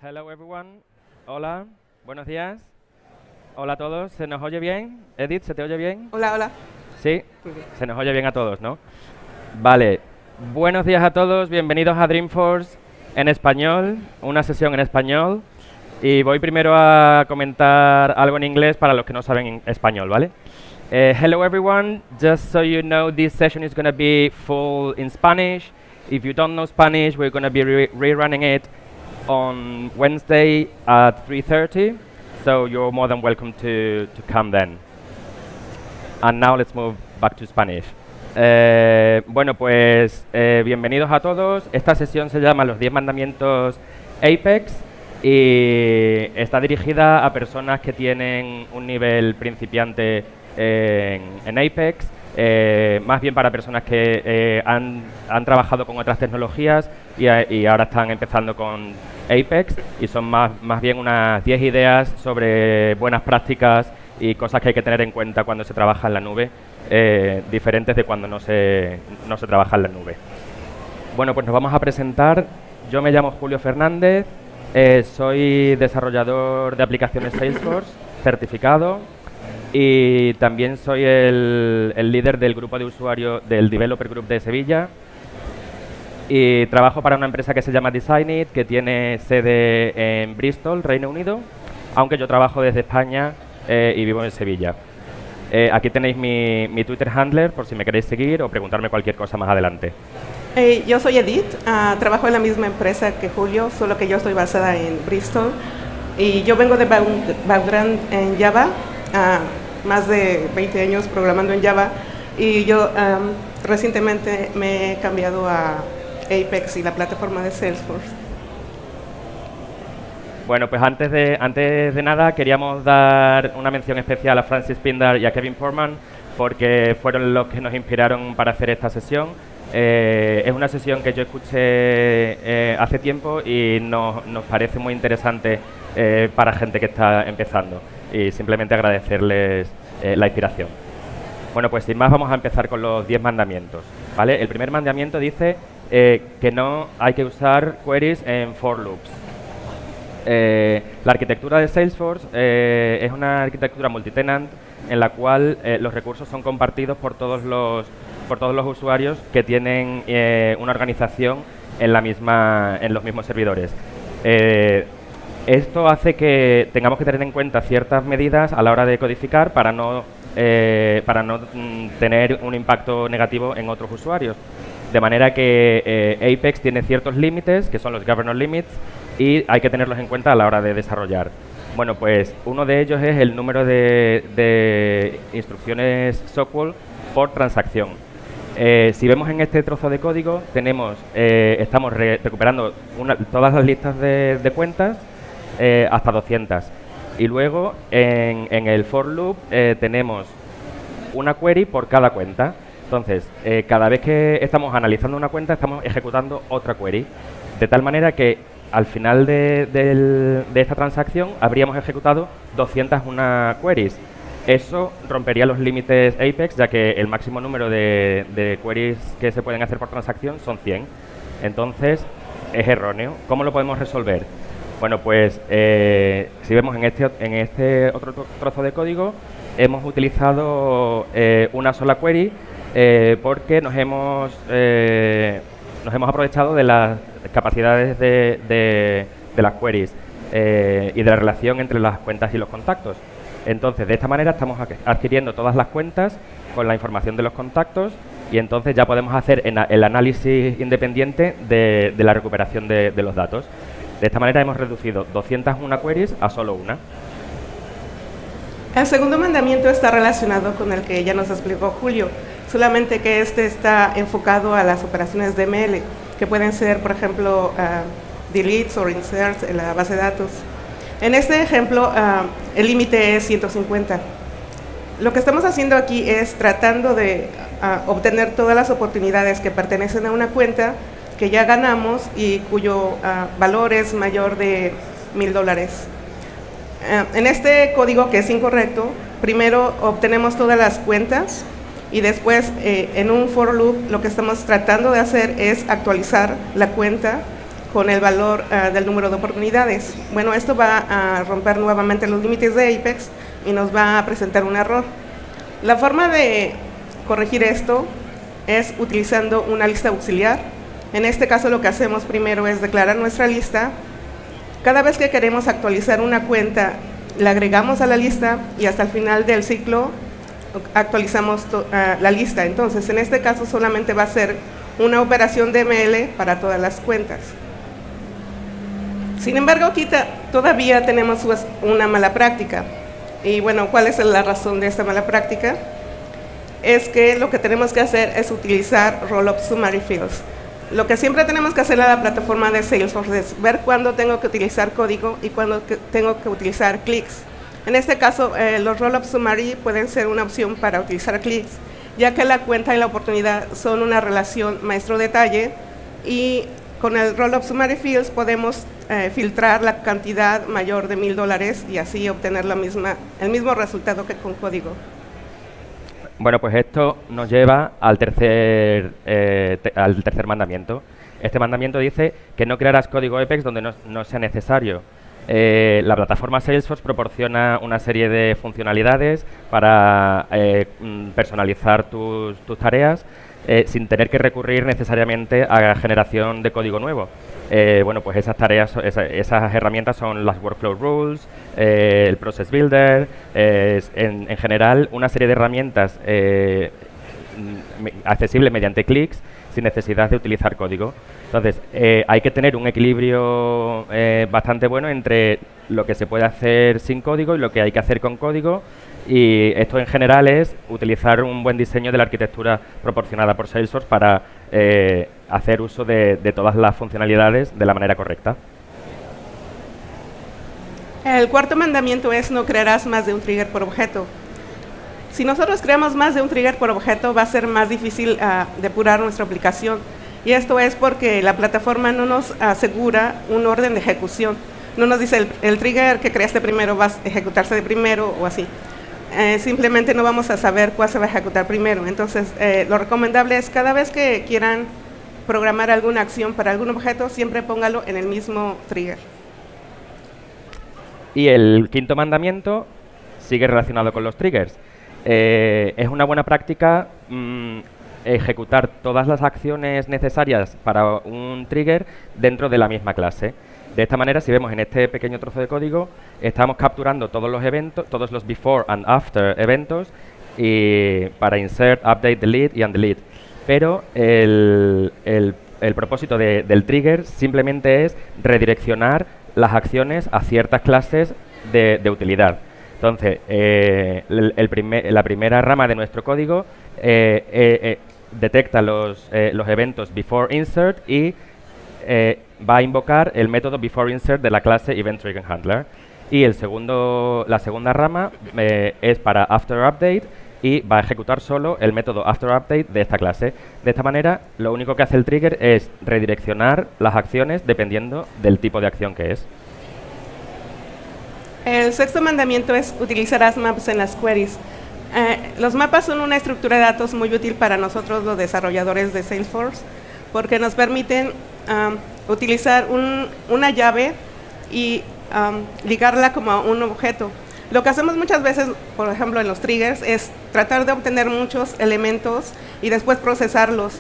Hello everyone. Hola, buenos días. Hola a todos. ¿Se nos oye bien? Edith, ¿se te oye bien? Hola, hola. Sí, Muy bien. se nos oye bien a todos, ¿no? Vale. Buenos días a todos. Bienvenidos a Dreamforce en español, una sesión en español. Y voy primero a comentar algo en inglés para los que no saben español, ¿vale? Hello everyone. Just so you know, this session is going to be full in Spanish. If you don't know Spanish, we're going to be rerunning it on Wednesday at 3:30, so you're more than welcome to come then. And now let's move back to Spanish. Bueno, pues bienvenidos a todos. Esta sesión se llama Los 10 Mandamientos Apex y está dirigida a personas que tienen un nivel principiante en Apex, más bien para personas que han trabajado con otras tecnologías y ahora están empezando con Apex, y son más bien unas 10 ideas sobre buenas prácticas y cosas que hay que tener en cuenta cuando se trabaja en la nube, diferentes de cuando no se trabaja en la nube. Bueno, pues nos vamos a presentar. Yo me llamo Julio Fernández, soy desarrollador de aplicaciones Salesforce, certificado, y también soy el líder del grupo de usuarios del Developer Group de Sevilla. Y trabajo para una empresa que se llama Designit, que tiene sede en Bristol, Reino Unido, aunque yo trabajo desde España y vivo en Sevilla. Aquí tenéis mi Twitter handler por si me queréis seguir o preguntarme cualquier cosa más adelante. Yo soy Edith, trabajo en la misma empresa que Julio, solo que yo estoy basada en Bristol. Y yo vengo de background en Java, más de 20 años programando en Java. Y yo recientemente me he cambiado a Apex y la plataforma de Salesforce. Bueno, pues antes de nada queríamos dar una mención especial a Francis Pindar y a Kevin Portman, porque fueron los que nos inspiraron para hacer esta sesión. Es una sesión que yo escuché hace tiempo y nos parece muy interesante para gente que está empezando, y simplemente agradecerles la inspiración. Bueno, pues sin más vamos a empezar con los 10 mandamientos, ¿vale? El primer mandamiento dice que no hay que usar queries en for loops. La arquitectura de Salesforce es una arquitectura multitenant en la cual los recursos son compartidos por todos los usuarios que tienen una organización en los mismos servidores. Esto hace que tengamos que tener en cuenta ciertas medidas a la hora de codificar para no tener un impacto negativo en otros usuarios. De manera que Apex tiene ciertos límites, que son los governor limits, y hay que tenerlos en cuenta a la hora de desarrollar. Bueno, pues uno de ellos es el número de instrucciones SOQL por transacción. Si vemos en este trozo de código, estamos recuperando todas las listas de cuentas hasta 200. Y luego en el for loop tenemos una query por cada cuenta. Entonces, cada vez que estamos analizando una cuenta, estamos ejecutando otra query. De tal manera que al final de esta transacción habríamos ejecutado 201 queries. Eso rompería los límites Apex, ya que el máximo número de queries que se pueden hacer por transacción son 100. Entonces, es erróneo. ¿Cómo lo podemos resolver? Bueno, pues si vemos en este otro trozo de código, hemos utilizado una sola query porque nos hemos aprovechado de las capacidades de las queries y de la relación entre las cuentas y los contactos. Entonces, de esta manera estamos adquiriendo todas las cuentas con la información de los contactos, y entonces ya podemos hacer el análisis independiente de la recuperación de los datos. De esta manera hemos reducido 201 queries a solo una. El segundo mandamiento está relacionado con el que ya nos explicó Julio, solamente que este está enfocado a las operaciones de ML, que pueden ser, por ejemplo, deletes o inserts en la base de datos. En este ejemplo, el límite es 150. Lo que estamos haciendo aquí es tratando de obtener todas las oportunidades que pertenecen a una cuenta que ya ganamos y cuyo valor es mayor de $1000. En este código, que es incorrecto, primero obtenemos todas las cuentas y después en un for loop lo que estamos tratando de hacer es actualizar la cuenta con el valor del número de oportunidades. Bueno, esto va a romper nuevamente los límites de Apex y nos va a presentar un error. La forma de corregir esto es utilizando una lista auxiliar. En este caso lo que hacemos primero es declarar nuestra lista. Cada vez que queremos actualizar una cuenta, la agregamos a la lista y hasta el final del ciclo actualizamos la lista. Entonces, en este caso solamente va a ser una operación de ML para todas las cuentas. Sin embargo, aquí todavía tenemos una mala práctica. Y bueno, ¿cuál es la razón de esta mala práctica? Es que lo que tenemos que hacer es utilizar Rollup Summary Fields. Lo que siempre tenemos que hacer en la plataforma de Salesforce es ver cuándo tengo que utilizar código y cuándo tengo que utilizar clics. En este caso, los Rollup Summary pueden ser una opción para utilizar clics, ya que la cuenta y la oportunidad son una relación maestro-detalle, y con el Rollup Summary Fields podemos filtrar la cantidad mayor de $1000 y así obtener el mismo resultado que con código. Bueno, pues esto nos lleva al tercer mandamiento. Este mandamiento dice que no crearás código Apex donde no sea necesario. La plataforma Salesforce proporciona una serie de funcionalidades para personalizar tus tareas sin tener que recurrir necesariamente a la generación de código nuevo. Bueno, pues esas tareas, esas herramientas son las Workflow Rules, el Process Builder, en general una serie de herramientas accesibles mediante clics sin necesidad de utilizar código. Entonces, hay que tener un equilibrio bastante bueno entre lo que se puede hacer sin código y lo que hay que hacer con código, y esto en general es utilizar un buen diseño de la arquitectura proporcionada por Salesforce para hacer uso de todas las funcionalidades de la manera correcta. El cuarto mandamiento es: no crearás más de un trigger por objeto. Si nosotros creamos más de un trigger por objeto, va a ser más difícil depurar nuestra aplicación. Y esto es porque la plataforma no nos asegura un orden de ejecución. No nos dice el trigger que creaste primero va a ejecutarse de primero o así. Simplemente no vamos a saber cuál se va a ejecutar primero. Entonces, lo recomendable es cada vez que quieran programar alguna acción para algún objeto, siempre póngalo en el mismo trigger. Y el quinto mandamiento sigue relacionado con los triggers. Es una buena práctica ejecutar todas las acciones necesarias para un trigger dentro de la misma clase. De esta manera, si vemos en este pequeño trozo de código, estamos capturando todos los eventos, todos los before and after eventos, y para insert, update, delete y undelete. Pero el propósito del trigger simplemente es redireccionar las acciones a ciertas clases de utilidad. Entonces, la primera rama de nuestro código detecta los eventos before insert y va a invocar el método before insert de la clase event trigger handler. Y la segunda rama es para after update y va a ejecutar solo el método after update de esta clase. De esta manera, lo único que hace el trigger es redireccionar las acciones dependiendo del tipo de acción que es. El sexto mandamiento es: utilizarás maps en las queries. Los mapas son una estructura de datos muy útil para nosotros los desarrolladores de Salesforce, porque nos permiten utilizar una llave y ligarla como a un objeto. Lo que hacemos muchas veces, por ejemplo en los triggers, es tratar de obtener muchos elementos y después procesarlos.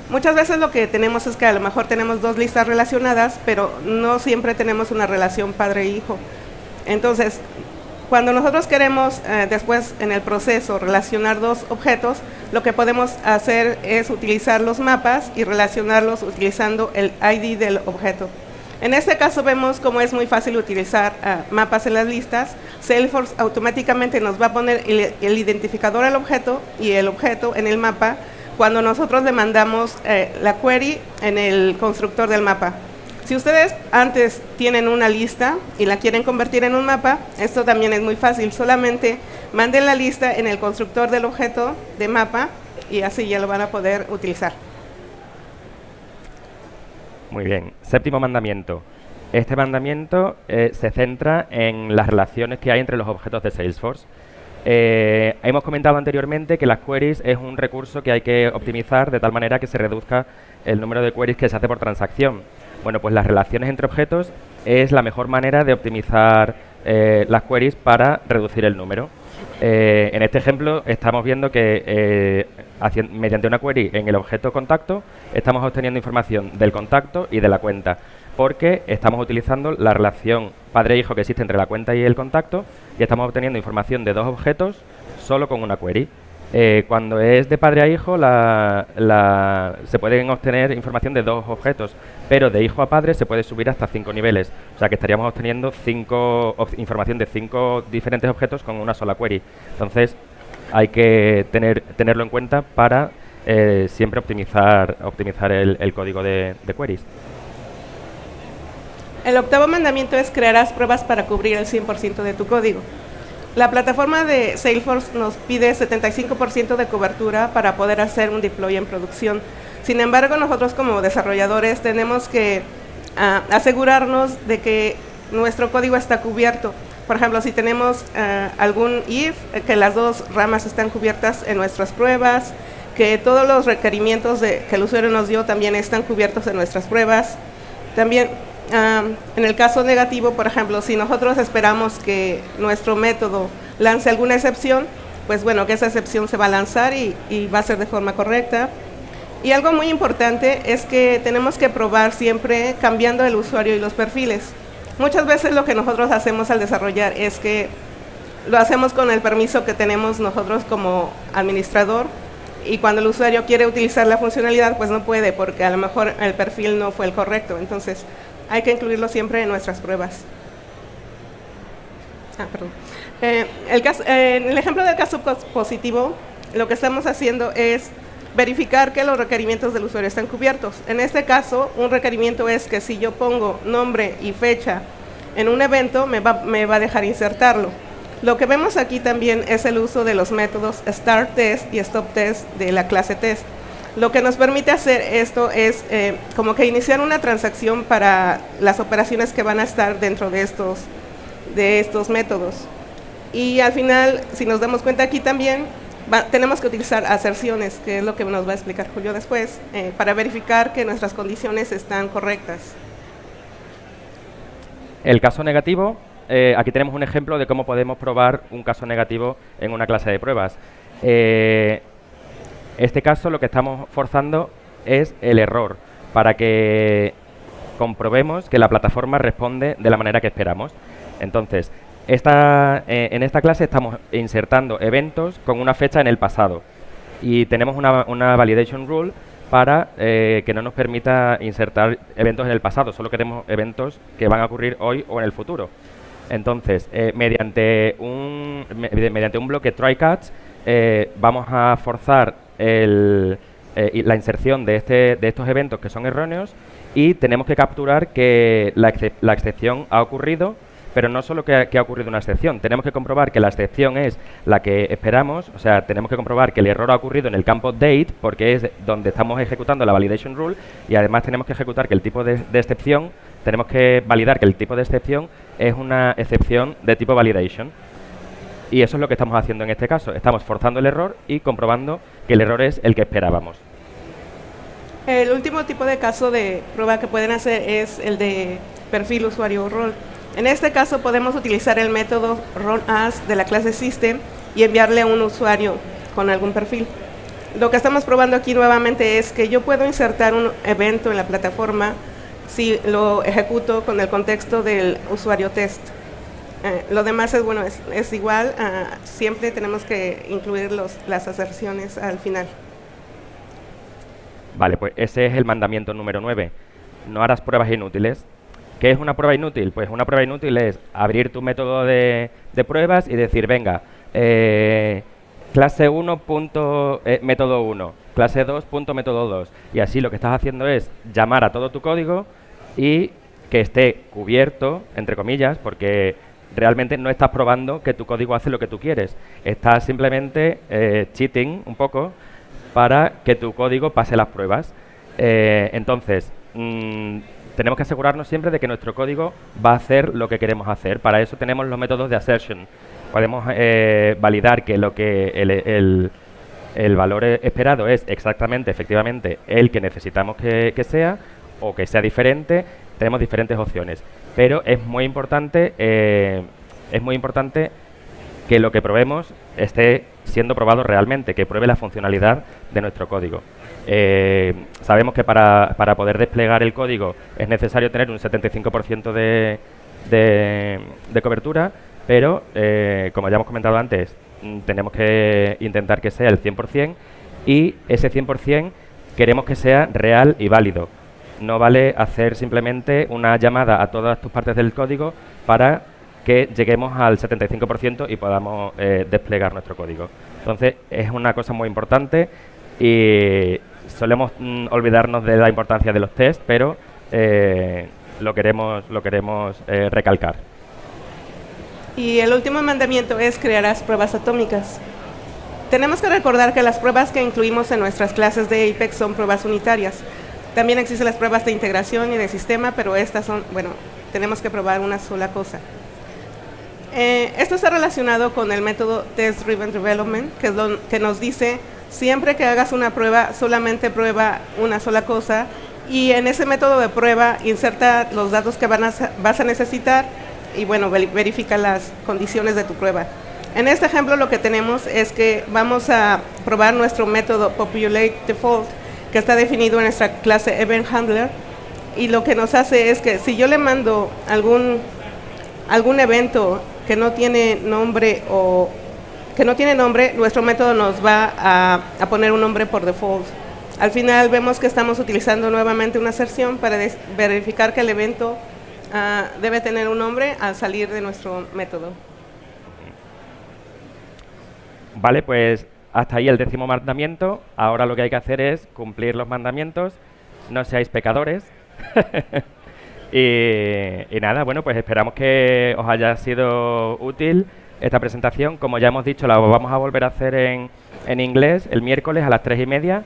Muchas veces lo que tenemos es que a lo mejor tenemos dos listas relacionadas, pero no siempre tenemos una relación padre-hijo. Entonces, cuando nosotros queremos después en el proceso relacionar dos objetos, lo que podemos hacer es utilizar los mapas y relacionarlos utilizando el ID del objeto. En este caso vemos cómo es muy fácil utilizar mapas en las listas. Salesforce automáticamente nos va a poner el identificador al objeto y el objeto en el mapa cuando nosotros le mandamos la query en el constructor del mapa. Si ustedes antes tienen una lista y la quieren convertir en un mapa, esto también es muy fácil. Solamente manden la lista en el constructor del objeto de mapa y así ya lo van a poder utilizar. Muy bien. Séptimo mandamiento. Este mandamiento se centra en las relaciones que hay entre los objetos de Salesforce. Hemos comentado anteriormente que las queries es un recurso que hay que optimizar de tal manera que se reduzca el número de queries que se hace por transacción. Bueno, pues las relaciones entre objetos es la mejor manera de optimizar las queries para reducir el número. En este ejemplo estamos viendo que mediante una query en el objeto contacto estamos obteniendo información del contacto y de la cuenta, porque estamos utilizando la relación padre-hijo que existe entre la cuenta y el contacto y estamos obteniendo información de dos objetos solo con una query. Cuando es de padre a hijo se pueden obtener información de dos objetos, pero de hijo a padre se puede subir hasta 5 niveles. O sea que estaríamos obteniendo información de 5 diferentes objetos con una sola query. Entonces hay que tenerlo en cuenta para siempre optimizar el código de queries. El octavo mandamiento es: crearás pruebas para cubrir el 100% de tu código. La plataforma de Salesforce nos pide 75% de cobertura para poder hacer un deploy en producción. Sin embargo, nosotros como desarrolladores tenemos que asegurarnos de que nuestro código está cubierto. Por ejemplo, si tenemos algún if, que las dos ramas están cubiertas en nuestras pruebas, que todos los requerimientos que el usuario nos dio también están cubiertos en nuestras pruebas. También, en el caso negativo, por ejemplo, si nosotros esperamos que nuestro método lance alguna excepción, pues bueno, que esa excepción se va a lanzar y va a ser de forma correcta. Y algo muy importante es que tenemos que probar siempre cambiando el usuario y los perfiles. Muchas veces lo que nosotros hacemos al desarrollar es que lo hacemos con el permiso que tenemos nosotros como administrador, y cuando el usuario quiere utilizar la funcionalidad, pues no puede, porque a lo mejor el perfil no fue el correcto. Entonces hay que incluirlo siempre en nuestras pruebas. En el ejemplo del caso positivo, lo que estamos haciendo es verificar que los requerimientos del usuario están cubiertos. En este caso, un requerimiento es que si yo pongo nombre y fecha en un evento, me va a dejar insertarlo. Lo que vemos aquí también es el uso de los métodos start test y stop test de la clase test. Lo que nos permite hacer esto es como que iniciar una transacción para las operaciones que van a estar dentro de estos métodos. Y al final, si nos damos cuenta aquí también, tenemos que utilizar aserciones, que es lo que nos va a explicar Julio después, para verificar que nuestras condiciones están correctas. El caso negativo, aquí tenemos un ejemplo de cómo podemos probar un caso negativo en una clase de pruebas. Este caso lo que estamos forzando es el error, para que comprobemos que la plataforma responde de la manera que esperamos. Entonces, en esta clase estamos insertando eventos con una fecha en el pasado y tenemos una validation rule para que no nos permita insertar eventos en el pasado, solo queremos eventos que van a ocurrir hoy o en el futuro. Entonces, mediante un bloque try-catch vamos a forzar la inserción de estos eventos que son erróneos, y tenemos que capturar que la excepción ha ocurrido, pero no solo que ha ocurrido una excepción, tenemos que comprobar que la excepción es la que esperamos. O sea, tenemos que comprobar que el error ha ocurrido en el campo date, porque es donde estamos ejecutando la validation rule, y además tenemos que ejecutar que el tipo de excepción, tenemos que validar que el tipo de excepción es una excepción de tipo validation. Y eso es lo que estamos haciendo en este caso. Estamos forzando el error y comprobando que el error es el que esperábamos. El último tipo de caso de prueba que pueden hacer es el de perfil usuario o rol. En este caso podemos utilizar el método roleAs de la clase System y enviarle a un usuario con algún perfil. Lo que estamos probando aquí nuevamente es que yo puedo insertar un evento en la plataforma si lo ejecuto con el contexto del usuario test. Lo demás es, bueno, es igual, siempre tenemos que incluir las aserciones al final. Vale, pues ese es el mandamiento número 9. No harás pruebas inútiles. ¿Qué es una prueba inútil? Pues una prueba inútil es abrir tu método de pruebas y decir, venga, clase 1. Método 1, clase 2. Método 2. Y así lo que estás haciendo es llamar a todo tu código y que esté cubierto, entre comillas, porque realmente no estás probando que tu código hace lo que tú quieres. Estás simplemente cheating un poco para que tu código pase las pruebas. Entonces, tenemos que asegurarnos siempre de que nuestro código va a hacer lo que queremos hacer. Para eso tenemos los métodos de assertion. Podemos validar que el valor esperado es exactamente, efectivamente, el que necesitamos que sea, o que sea diferente, tenemos diferentes opciones. Pero es muy importante que lo que probemos esté siendo probado realmente, que pruebe la funcionalidad de nuestro código. Sabemos que para poder desplegar el código es necesario tener un 75% de cobertura, pero como ya hemos comentado antes, tenemos que intentar que sea el 100%, y ese 100% queremos que sea real y válido. No vale hacer simplemente una llamada a todas tus partes del código para que lleguemos al 75% y podamos desplegar nuestro código. Entonces, es una cosa muy importante y solemos olvidarnos de la importancia de los tests, pero lo queremos recalcar. Y el último mandamiento es: crearás pruebas atómicas. Tenemos que recordar que las pruebas que incluimos en nuestras clases de Apex son pruebas unitarias. También existen las pruebas de integración y de sistema, pero estas son, bueno, tenemos que probar una sola cosa. Esto está relacionado con el método Test Driven Development, que es lo que nos dice: siempre que hagas una prueba, solamente prueba una sola cosa, y en ese método de prueba inserta los datos que vas a necesitar y, bueno, verifica las condiciones de tu prueba. En este ejemplo lo que tenemos es que vamos a probar nuestro método Populate Default, que está definido en nuestra clase Event Handler, y lo que nos hace es que si yo le mando algún evento que no tiene nombre nuestro método nos va a poner un nombre por default. Al final vemos que estamos utilizando nuevamente una aserción para verificar que el evento debe tener un nombre al salir de nuestro método. Vale, pues hasta ahí el 10º mandamiento. Ahora lo que hay que hacer es cumplir los mandamientos. No seáis pecadores. y nada, bueno, pues esperamos que os haya sido útil esta presentación. Como ya hemos dicho, la vamos a volver a hacer en inglés el miércoles a las 3:30.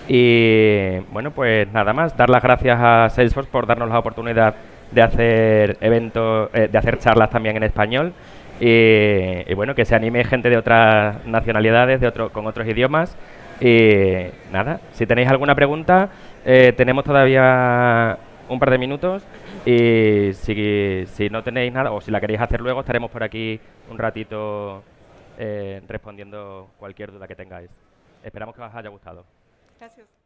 Y bueno, pues nada más, dar las gracias a Salesforce por darnos la oportunidad de hacer eventos, de hacer charlas también en español. Y bueno, que se anime gente de otras nacionalidades, con otros idiomas. Y nada, si tenéis alguna pregunta, tenemos todavía un par de minutos. Y si no tenéis nada, o si la queréis hacer luego, estaremos por aquí un ratito respondiendo cualquier duda que tengáis. Esperamos que os haya gustado. Gracias.